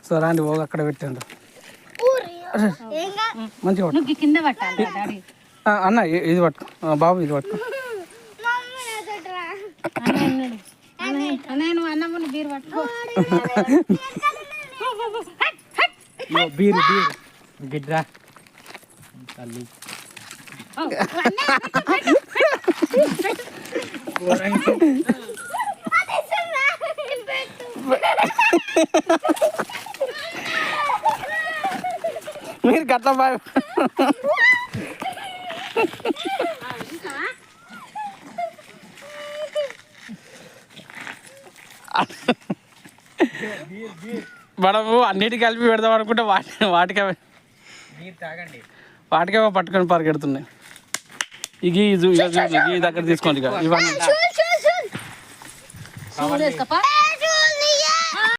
so రాండి పోగా అక్కడ పెట్టండి మంచిగా పట్టుకో కింద పట్టాలి అన్న ఇది పట్టుకో బాబు ఇది పట్టుకో నేను అన్నముని బీరు పట్టుకో బీరు గిడ్రా తల్లి మీరు గట్ల బాయ్ మనము అన్నిటికీ కలిపి పెడదాం అనుకుంటే వాటికే పట్టుకొని పరిగెడుతున్నాయి ఇక ఈ దగ్గర తీసుకోండి ఇక ఇవన్నీ